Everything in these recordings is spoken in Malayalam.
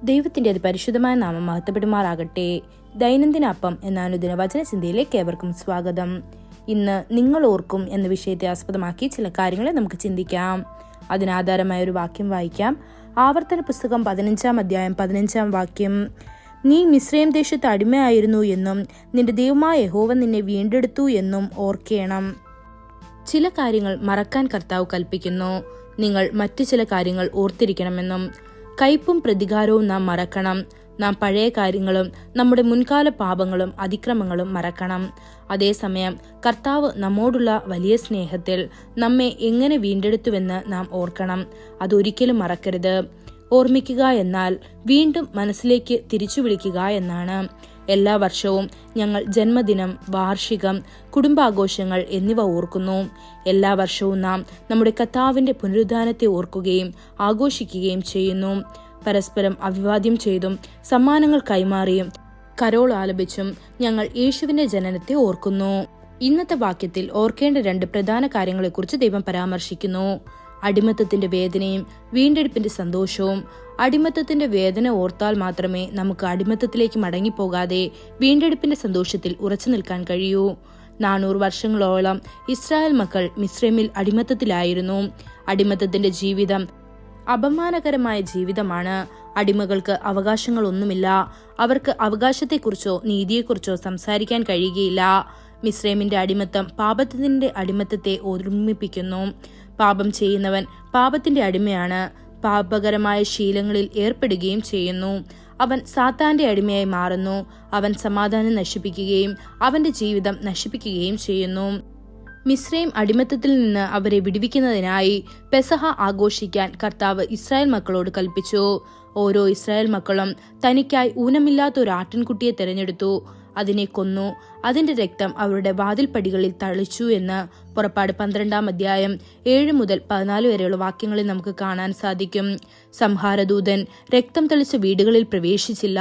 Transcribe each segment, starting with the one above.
ദൈവത്തിന്റെ അതിപരിശുദ്ധമായ നാമം മഹത്വപ്പെടുമാറാകട്ടെ. ദൈനംദിന അപ്പം എന്ന അനുദിന വചനചിന്തയിലേക്ക് ഏവർക്കും സ്വാഗതം. ഇന്ന് നിങ്ങൾ ഓർക്കും എന്ന വിഷയത്തെ ആസ്പദമാക്കി ചില കാര്യങ്ങളെ നമുക്ക് ചിന്തിക്കാം. അതിനാധാരമായ ഒരു വാക്യം വായിക്കാം. ആവർത്തന പുസ്തകം 15-ാം അധ്യായം 15-ാം വാക്യം. നീ മിസ്രയീം ദേശത്ത് അടിമയായിരുന്നു എന്നും നിന്റെ ദൈവമായ യഹോവ നിന്നെ വീണ്ടെടുത്തു എന്നും ഓർക്കേണം. ചില കാര്യങ്ങൾ മറക്കാൻ കർത്താവ് കൽപ്പിക്കുന്നു. നിങ്ങൾ മറ്റു ചില കാര്യങ്ങൾ ഓർത്തിരിക്കണമെന്നും. കയ്പും പ്രതികാരവും നാം മറക്കണം. നാം പഴയ കാര്യങ്ങളും നമ്മുടെ മുൻകാല പാപങ്ങളും അതിക്രമങ്ങളും മറക്കണം. അതേസമയം കർത്താവ് നമ്മോടുള്ള വലിയ സ്നേഹത്തിൽ നമ്മെ എങ്ങനെ വീണ്ടെടുത്തുവെന്ന് നാം ഓർക്കണം. അതൊരിക്കലും മറക്കരുത്. ഓർമ്മിക്കുക എന്നാൽ വീണ്ടും മനസ്സിലേക്ക് തിരിച്ചു വിളിക്കുക എന്നാണ്. എല്ലാ വർഷവും ഞങ്ങൾ ജന്മദിനം, വാർഷികം, കുടുംബാഘോഷങ്ങൾ എന്നിവ ഓർക്കുന്നു. എല്ലാ വർഷവും നാം നമ്മുടെ കർത്താവിന്റെ പുനരുദ്ധാനത്തെ ഓർക്കുകയും ആഘോഷിക്കുകയും ചെയ്യുന്നു. പരസ്പരം അഭിവാദ്യം ചെയ്തും സമ്മാനങ്ങൾ കൈമാറിയും കരോൾ ആലപിച്ചും ഞങ്ങൾ യേശുവിന്റെ ജനനത്തെ ഓർക്കുന്നു. ഇന്നത്തെ വാക്യത്തിൽ ഓർക്കേണ്ട 2 പ്രധാന കാര്യങ്ങളെക്കുറിച്ച് ദൈവം പരാമർശിക്കുന്നു. അടിമത്തത്തിന്റെ വേദനയും വീണ്ടെടുപ്പിന്റെ സന്തോഷവും. അടിമത്തത്തിന്റെ വേദന ഓർത്താൽ മാത്രമേ നമുക്ക് അടിമത്തത്തിലേക്ക് മടങ്ങിപ്പോകാതെ വീണ്ടെടുപ്പിന്റെ സന്തോഷത്തിൽ ഉറച്ചു നിൽക്കാൻ കഴിയൂ. 400 വർഷങ്ങളോളം ഇസ്രായേൽ മക്കൾ മിസ്രൈമിൽ അടിമത്തത്തിലായിരുന്നു. അടിമത്തത്തിന്റെ ജീവിതം അപമാനകരമായ ജീവിതമാണ്. അടിമകൾക്ക് അവകാശങ്ങളൊന്നുമില്ല. അവർക്ക് അവകാശത്തെക്കുറിച്ചോ നീതിയെക്കുറിച്ചോ സംസാരിക്കാൻ കഴിയുകയില്ല. മിസ്രൈമിന്റെ അടിമത്തം പാപത്തിന്റെ അടിമത്തത്തെ ഓർമ്മിപ്പിക്കുന്നു. പാപം ചെയ്യുന്നവൻ പാപത്തിന്റെ അടിമയാണ്. പാപകരമായ ശീലങ്ങളിൽ ഏർപ്പെടുകയും ചെയ്യുന്നു. അവൻ സാത്താന്റെ അടിമയായി മാറുന്നു. അവൻ സമാധാനം നശിപ്പിക്കുകയും അവന്റെ ജീവിതം നശിപ്പിക്കുകയും ചെയ്യുന്നു. മിസ്രൈം അടിമത്തത്തിൽ നിന്ന് അവരെ വിടുവിക്കുന്നതിനായി പെസഹ ആഘോഷിക്കാൻ കർത്താവ് ഇസ്രായേൽ മക്കളോട് കൽപ്പിച്ചു. ഓരോ ഇസ്രായേൽ മക്കളും തനിക്കായി ഊനമില്ലാത്ത ഒരു ആട്ടിൻകുട്ടിയെ തിരഞ്ഞെടുത്തു. അതിനെ കൊന്നു. അതിന്റെ രക്തം അവരുടെ വാതിൽപ്പടികളിൽ തളിച്ചു എന്ന് പുറപ്പാട് 12-ാം അധ്യായം 7 മുതൽ 14 വരെയുള്ള വാക്യങ്ങളിൽ നമുക്ക് കാണാൻ സാധിക്കും. സംഹാരദൂതൻ രക്തം തളിച്ച വീടുകളിൽ പ്രവേശിച്ചില്ല.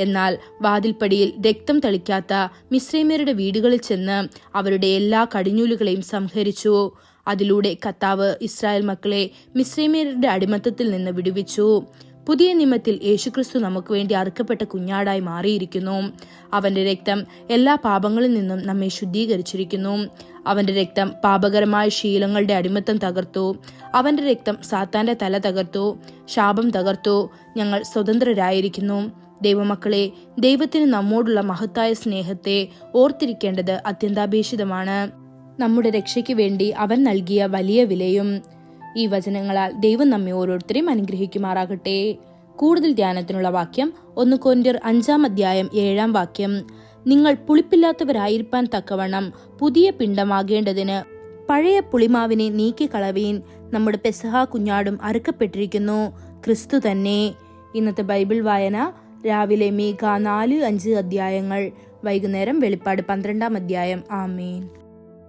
എന്നാൽ വാതിൽപ്പടിയിൽ രക്തം തളിക്കാത്ത മിസ്രൈമ്യരുടെ വീടുകളിൽ ചെന്ന് അവരുടെ എല്ലാ കടിഞ്ഞൂലുകളെയും സംഹരിച്ചു. അതിലൂടെ കർത്താവ് ഇസ്രായേൽ മക്കളെ മിസ്രൈമ്യരുടെ അടിമത്തത്തിൽ നിന്ന് വിടുവിച്ചു. പുതിയ നിയമത്തിൽ യേശുക്രിസ്തു നമുക്ക് വേണ്ടി അറുക്കപ്പെട്ട കുഞ്ഞാടായി മാറിയിരിക്കുന്നു. അവന്റെ രക്തം എല്ലാ പാപങ്ങളിൽ നിന്നും നമ്മെ ശുദ്ധീകരിച്ചിരിക്കുന്നു. അവന്റെ രക്തം പാപകരമായ ശീലങ്ങളുടെ അടിമത്തം തകർത്തു. അവന്റെ രക്തം സാത്താന്റെ തല തകർത്തു. ശാപം തകർത്തു. ഞങ്ങൾ സ്വതന്ത്രരായിരിക്കുന്നു. ദൈവമക്കളെ, ദൈവത്തിന് നമ്മോടുള്ള മഹത്തായ സ്നേഹത്തെ ഓർത്തിരിക്കേണ്ടത് അത്യന്താപേക്ഷിതമാണ്. നമ്മുടെ രക്ഷയ്ക്ക് വേണ്ടി അവൻ നൽകിയ വലിയ വിലയും. ഈ വചനങ്ങളാൽ ദൈവം നമ്മെ ഓരോരുത്തരെയും അനുഗ്രഹിക്കുമാറാകട്ടെ. കൂടുതൽ ധ്യാനത്തിനുള്ള വാക്യം 1 കൊരിന്ത്യർ 5-ാം അധ്യായം 7-ാം വാക്യം. നിങ്ങൾ പുളിപ്പില്ലാത്തവരായിരിക്കാൻ തക്കവണ്ണം പുതിയ പിണ്ടമാകേണ്ടതിന് പഴയ പുളിമാവിനെ നീക്കിക്കളവീൻ. നമ്മുടെ പെസഹ കുഞ്ഞാടും അറുക്കപ്പെട്ടിരിക്കുന്നു, ക്രിസ്തു തന്നെ. ഇന്നത്തെ ബൈബിൾ വായന രാവിലെ മീഖ 4-5 അധ്യായങ്ങൾ, വൈകുന്നേരം വെളിപ്പാട് 12-ാം അധ്യായം. ആമേൻ.